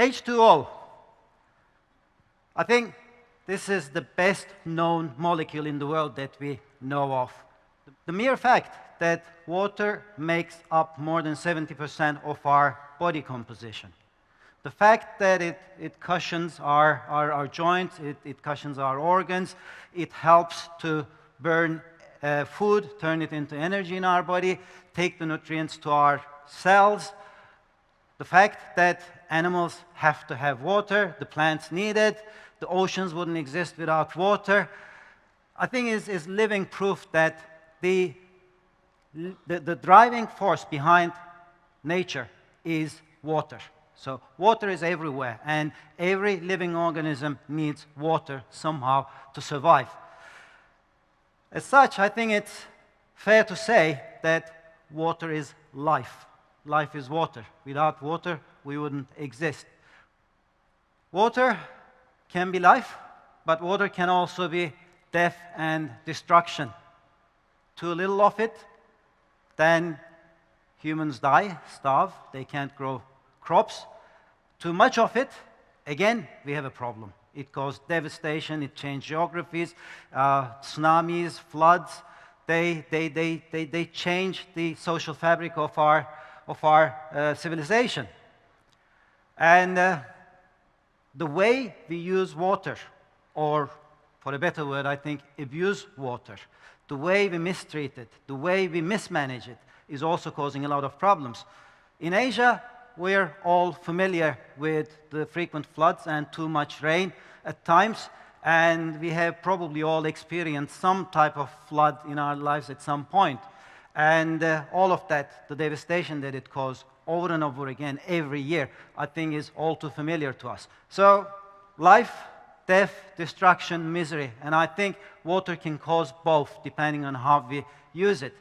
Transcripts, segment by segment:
H2O. I think this is the best known molecule in the world that we know of. The mere fact that water makes up more than 70% of our body composition. The fact that it cushions our joints, it cushions our organs, it helps to burn food, turn it into energy in our body, take the nutrients to our cells. The fact that animals have to have water, the plants need it, the oceans wouldn't exist without water, I think is living proof that the driving force behind nature is water. So water is everywhere, and every living organism needs water somehow to survive. As such, I think it's fair to say that water is life. Life is water. Without water, we wouldn't exist. Water can be life, but water can also be death and destruction. Too little of it, then humans die, starve, they can't grow crops. Too much of it, again, we have a problem. It caused devastation, it changed geographies, tsunamis, floods. They change the social fabric of our civilization. And the way we use water, or for a better word, I think, abuse water, the way we mistreat it, the way we mismanage it, is also causing a lot of problems. In Asia, we're all familiar with the frequent floods and too much rain at times, and we have probably all experienced some type of flood in our lives at some point. And all of that, the devastation that it caused over and over again every year, I think is all too familiar to us. So life, death, destruction, misery, and I think water can cause both depending on how we use it.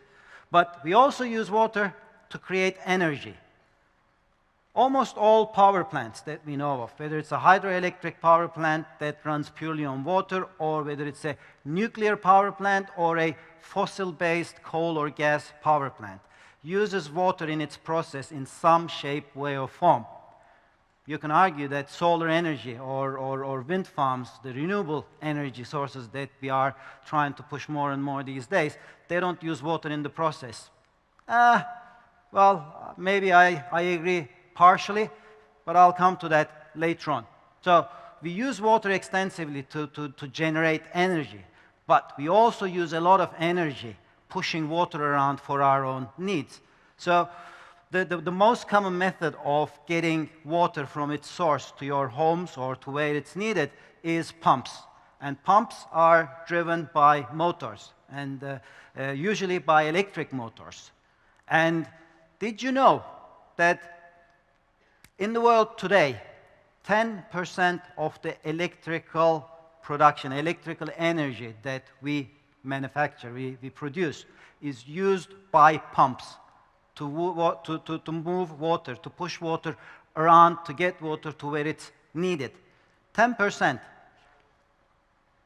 But we also use water to create energy. Almost all power plants that we know of, whether it's a hydroelectric power plant that runs purely on water, or whether it's a nuclear power plant or a fossil-based coal or gas power plant, uses water in its process in some shape, way, or form. You can argue that solar energy or wind farms, the renewable energy sources that we are trying to push more and more these days, they don't use water in the process. Well, maybe I agree partially, but I'll come to that later on. So we use water extensively to generate energy, but we also use a lot of energy pushing water around for our own needs. So the most common method of getting water from its source to your homes or to where it's needed is pumps. And pumps are driven by motors, and usually by electric motors. And did you know that in the world today, 10% of the electrical production, electrical energy that we manufacture, we produce, is used by pumps to move water, to push water around, to get water to where it's needed. 10%.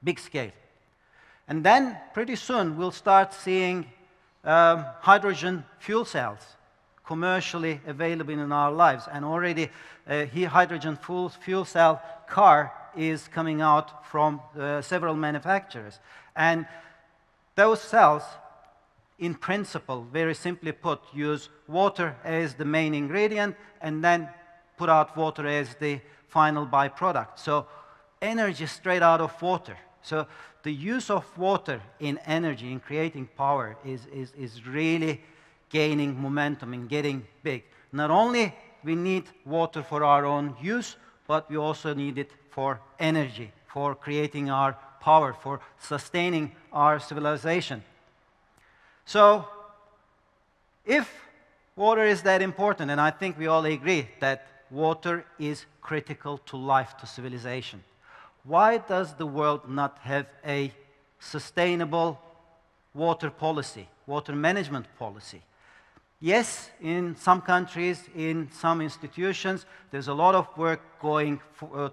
Big scale. And then pretty soon we'll start seeing hydrogen fuel cells commercially available in our lives. And already hydrogen fuel cell car is coming out from several manufacturers. And those cells, in principle, very simply put, use water as the main ingredient and then put out water as the final byproduct. So energy straight out of water. So the use of water in energy, in creating power, is really gaining momentum and getting big. Not only we need water for our own use, but we also need it for energy, for creating our power, for sustaining our civilization. So if water is that important, and I think we all agree that water is critical to life, to civilization, why does the world not have a sustainable water policy, water management policy? Yes, in some countries, in some institutions, there's a lot of work going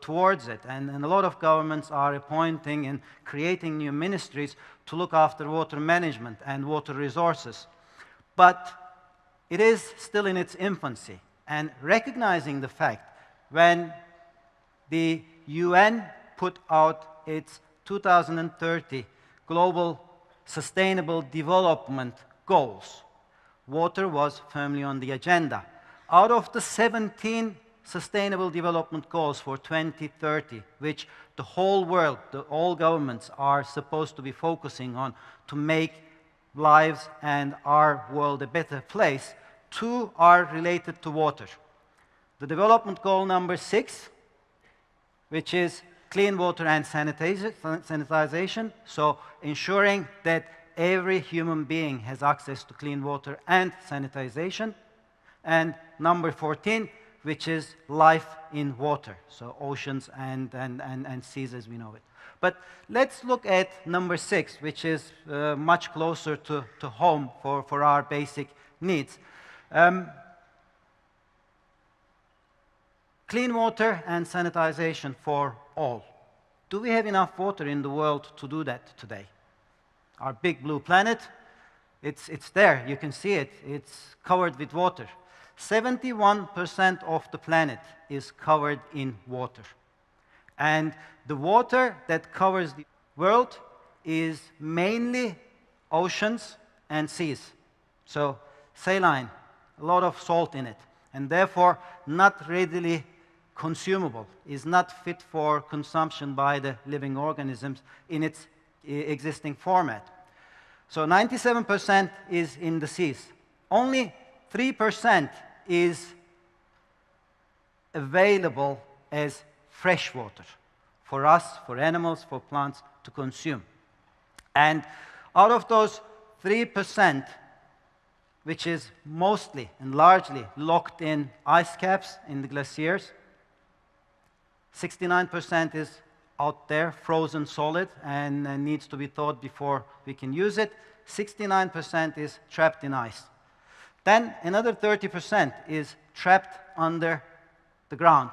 towards it, and a lot of governments are appointing and creating new ministries to look after water management and water resources. But it is still in its infancy, and recognizing the fact when the UN put out its 2030 Global Sustainable Development Goals, water was firmly on the agenda. Out of the 17 Sustainable Development Goals for 2030, which the whole world, all governments are supposed to be focusing on to make lives and our world a better place, 2 are related to water. The development goal number 6, which is clean water and sanitization, so ensuring that every human being has access to clean water and sanitization. And number 14, which is life in water, so oceans and seas as we know it. But let's look at number 6, which is much closer to home for our basic needs. Clean water and sanitization for all. Do we have enough water in the world to do that today? Our big blue planet, it's there, you can see it, it's covered with water. 71% of the planet is covered in water. And the water that covers the world is mainly oceans and seas. So saline, a lot of salt in it, and therefore not readily consumable, is not fit for consumption by the living organisms in its existing format. So 97% is in the seas. Only 3% is available as fresh water for us, for animals, for plants to consume. And out of those 3%, which is mostly and largely locked in ice caps in the glaciers, 69% is out there, frozen solid, and needs to be thawed before we can use it. 69% is trapped in ice. Then another 30% is trapped under the ground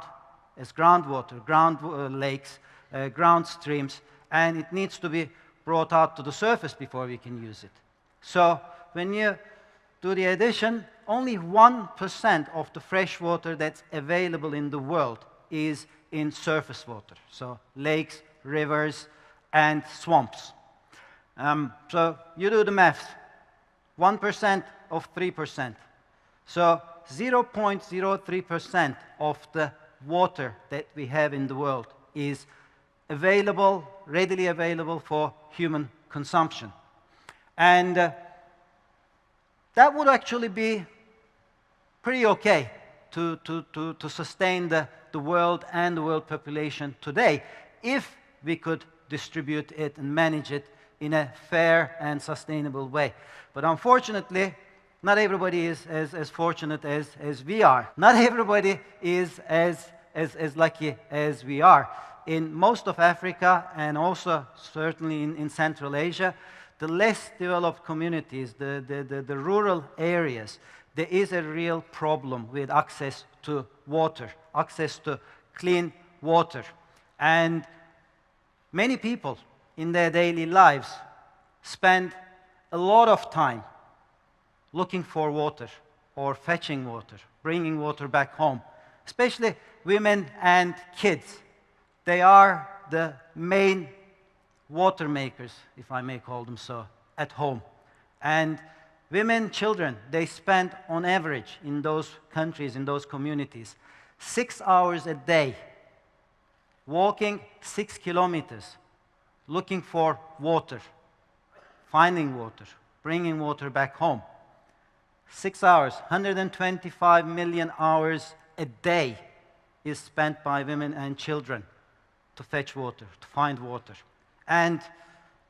as groundwater, ground lakes, ground streams, and it needs to be brought out to the surface before we can use it. So when you do the addition, only 1% of the fresh water that's available in the world is in surface water, so lakes, rivers, and swamps. So you do the math, 1% of 3%. So 0.03% of the water that we have in the world is available, readily available for human consumption. And that would actually be pretty okay to sustain the world and the world population today if we could distribute it and manage it in a fair and sustainable way. But unfortunately, not everybody is as fortunate as we are. Not everybody is as lucky as we are. In most of Africa and also certainly in Central Asia, the less developed communities, the rural areas, there is a real problem with access to water, access to clean water. And many people in their daily lives spend a lot of time looking for water or fetching water, bringing water back home, especially women and kids. They are the main water makers, if I may call them so, at home. And women, children, they spend on average in those countries, in those communities, 6 hours a day walking 6 kilometers looking for water, finding water, bringing water back home. 6 hours, 125 million hours a day is spent by women and children to fetch water, to find water. And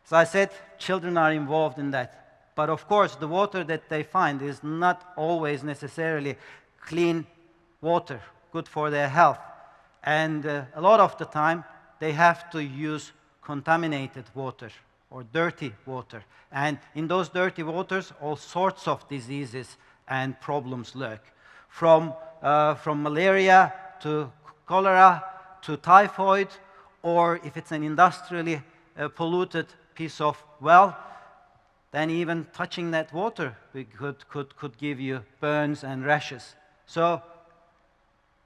as I said, children are involved in that. But of course, the water that they find is not always necessarily clean water, good for their health. And a lot of the time, they have to use contaminated water or dirty water. And in those dirty waters, all sorts of diseases and problems lurk. From malaria to cholera to typhoid, or if it's an industrially polluted piece of well, then even touching that water could give you burns and rashes. So,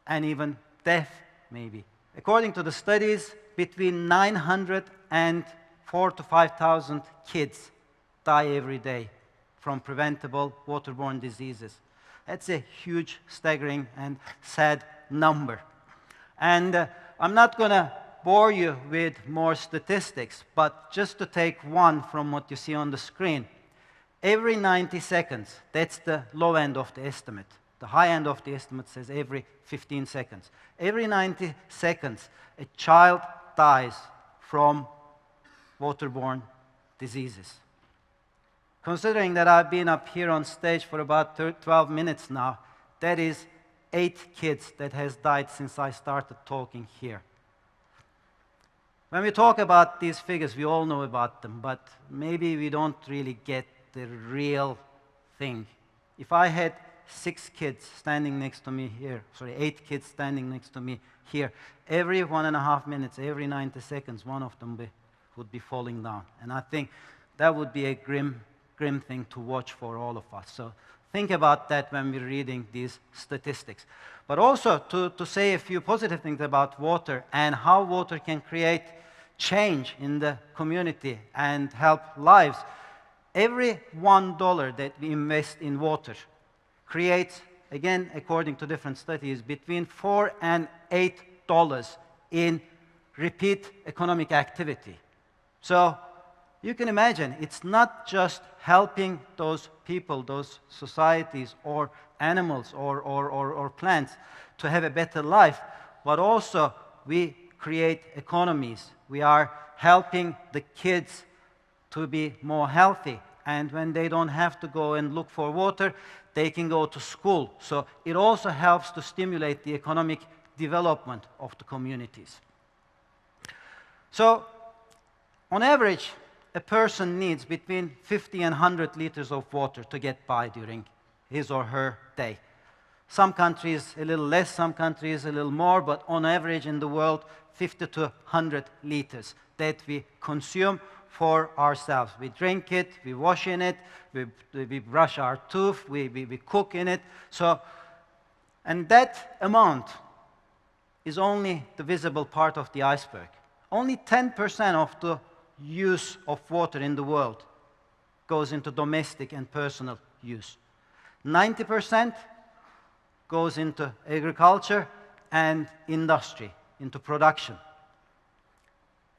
and even death maybe. According to the studies, between 900 and 4,000 to 5,000 kids die every day from preventable waterborne diseases. That's a huge, staggering, and sad number. And I'm not going to bore you with more statistics, but just to take one from what you see on the screen, every 90 seconds, that's the low end of the estimate. The high end of the estimate says every 15 seconds. Every 90 seconds, a child dies from waterborne diseases. Considering that I've been up here on stage for about 12 minutes now, that is 8 kids that has died since I started talking here. When we talk about these figures, we all know about them, but maybe we don't really get the real thing. If I had 6 kids standing next to me here, sorry, 8 kids standing next to me here, every 1.5 minutes, every 90 seconds, one of them would be falling down. And I think that would be a grim thing to watch for all of us. So think about that when we're reading these statistics. But also to say a few positive things about water and how water can create change in the community and help lives. Every $1 that we invest in water creates, again, according to different studies, between $4 and $8 in repeat economic activity. So you can imagine, it's not just helping those people, those societies, or animals, or plants to have a better life, but also we create economies. We are helping the kids to be more healthy. And when they don't have to go and look for water, they can go to school. So it also helps to stimulate the economic development of the communities. So on average, a person needs between 50 and 100 liters of water to get by during his or her day. Some countries a little less, some countries a little more, but on average in the world, 50 to 100 liters that we consume for ourselves. We drink it, we wash in it, we brush our tooth, we cook in it. So, and that amount is only the visible part of the iceberg. Only 10% of the use of water in the world goes into domestic and personal use. 90% goes into agriculture and industry, into production.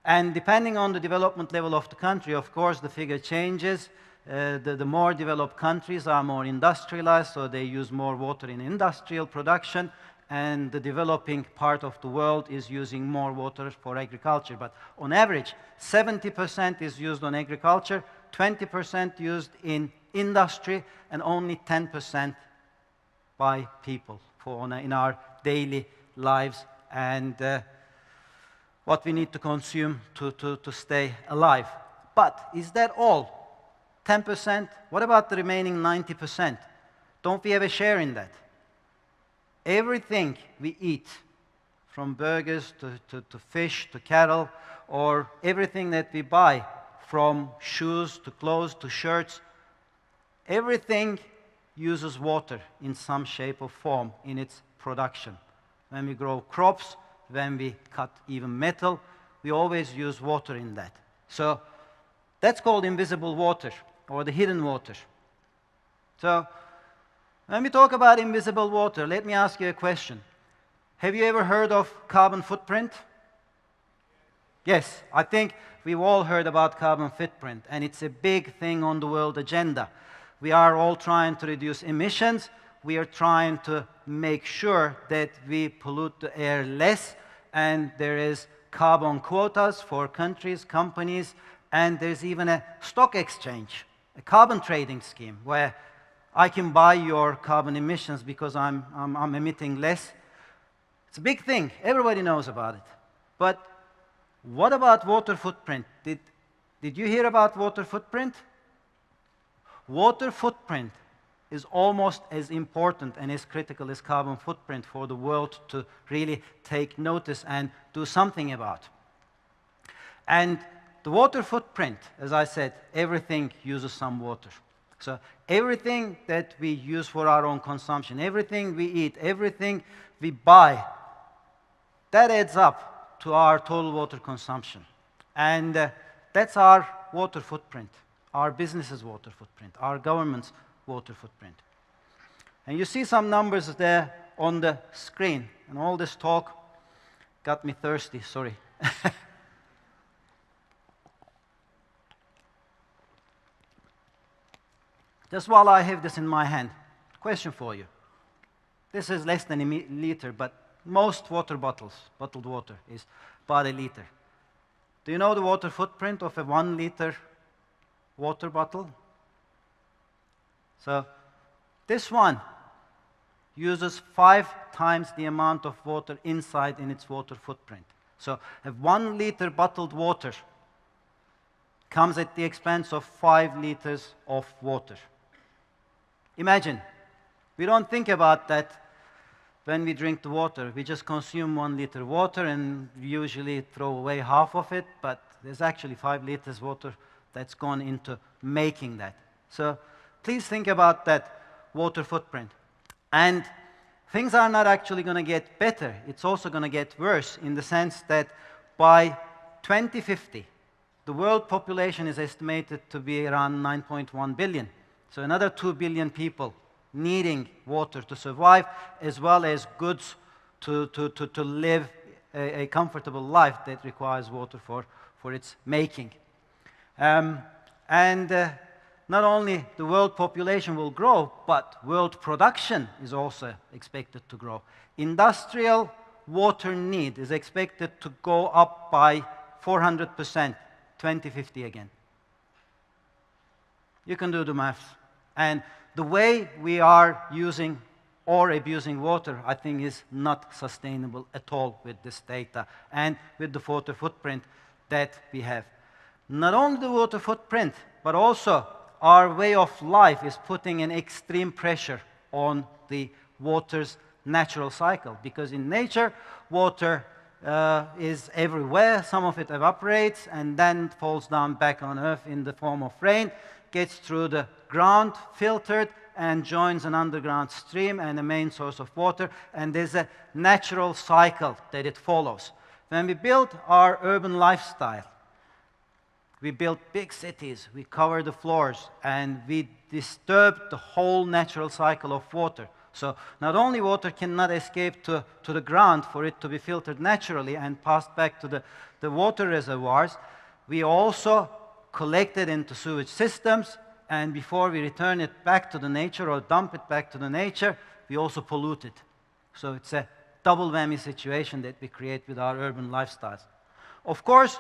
And depending on the development level of the country, of course, the figure changes. The more developed countries are more industrialized, so they use more water in industrial production, and the developing part of the world is using more water for agriculture. But on average, 70% is used on agriculture, 20% used in industry, and only 10% by people in our daily lives and what we need to consume to stay alive. But is that all? 10%? What about the remaining 90%? Don't we have a share in that? Everything we eat, from burgers to fish to cattle, or everything that we buy, from shoes to clothes to shirts, everything uses water in some shape or form in its production. When we grow crops, when we cut even metal, we always use water in that. So that's called invisible water, or the hidden water. So when we talk about invisible water, let me ask you a question. Have you ever heard of carbon footprint? Yes, I think we've all heard about carbon footprint, and it's a big thing on the world agenda. We are all trying to reduce emissions. We are trying to make sure that we pollute the air less, and there is carbon quotas for countries, companies, and there's even a stock exchange, a carbon trading scheme, where I can buy your carbon emissions because I'm emitting less. It's a big thing. Everybody knows about it. But what about water footprint? Did you hear about water footprint? Water footprint is almost as important and as critical as carbon footprint for the world to really take notice and do something about. And the water footprint, as I said, everything uses some water. So everything that we use for our own consumption, everything we eat, everything we buy that adds up to our total water consumption. And that's our water footprint, our business's water footprint, our government's water footprint. And you see some numbers there on the screen. And all this talk got me thirsty, sorry. Just while I have this in my hand, question for you. This is less than a liter, but most water bottles, bottled water, is about a liter. Do you know the water footprint of a 1 liter water bottle? So this one uses 5 times the amount of water inside in its water footprint. So a 1 liter bottled water comes at the expense of 5 liters of water. Imagine, we don't think about that when we drink the water. We just consume 1 liter water and we usually throw away half of it, but there's actually 5 liters water that's gone into making that. So please think about that water footprint. And things are not actually going to get better. It's also going to get worse in the sense that by 2050, the world population is estimated to be around 9.1 billion. So another 2 billion people needing water to survive, as well as goods to live a comfortable life that requires water for its making. Not only the world population will grow, but world production is also expected to grow. Industrial water need is expected to go up by 400%, 2050 again. You can do the math. And the way we are using or abusing water, I think, is not sustainable at all with this data and with the water footprint that we have. Not only the water footprint, but also our way of life is putting an extreme pressure on the water's natural cycle. Because in nature, water is everywhere. Some of it evaporates and then falls down back on Earth in the form of rain, gets through the ground, filtered, and joins an underground stream and a main source of water. And there's a natural cycle that it follows. When we build our urban lifestyle, we build big cities, we cover the floors, and we disturb the whole natural cycle of water. So not only water cannot escape to the ground for it to be filtered naturally and passed back to the water reservoirs, we also collect it into sewage systems, and before we return it back to the nature or dump it back to the nature, we also pollute it. So it's a double whammy situation that we create with our urban lifestyles. Of course,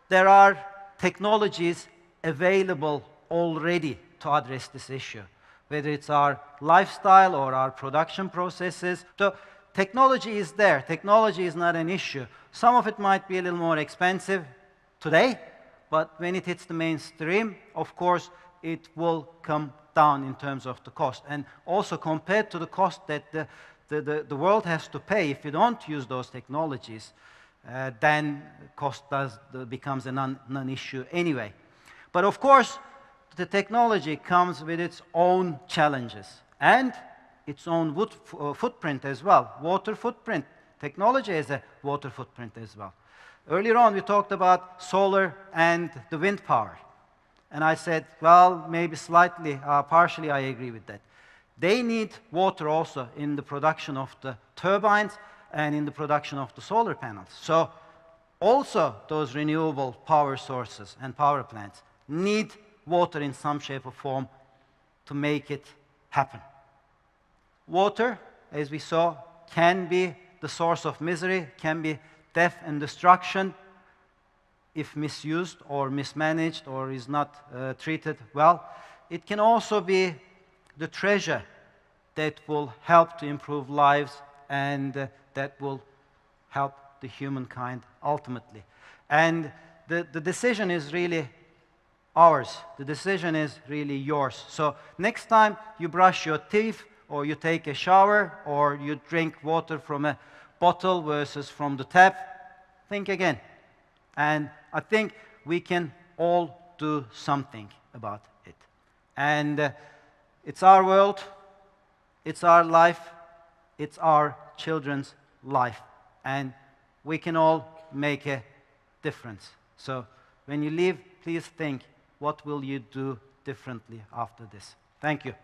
there are technologies available already to address this issue, whether it's our lifestyle or our production processes. So technology is there. Technology is not an issue. Some of it might be a little more expensive today, but when it hits the mainstream, of course, it will come down in terms of the cost. And also compared to the cost that the world has to pay if you don't use those technologies, then cost becomes a non-issue anyway. But of course, the technology comes with its own challenges and its own footprint as well. Water footprint. Technology has a water footprint as well. Earlier on, we talked about solar and the wind power. And I said, well, maybe slightly, partially I agree with that. They need water also in the production of the turbines and in the production of the solar panels. So also those renewable power sources and power plants need water in some shape or form to make it happen. Water, as we saw, can be the source of misery, can be death and destruction if misused or mismanaged or is not treated well. It can also be the treasure that will help to improve lives and that will help the humankind ultimately. And the decision is really ours. The decision is really yours. So next time you brush your teeth or you take a shower or you drink water from a bottle versus from the tap, think again. And I think we can all do something about it. And it's our world, it's our life, it's our children's life. And we can all make a difference. So when you leave, please think, what will you do differently after this? Thank you.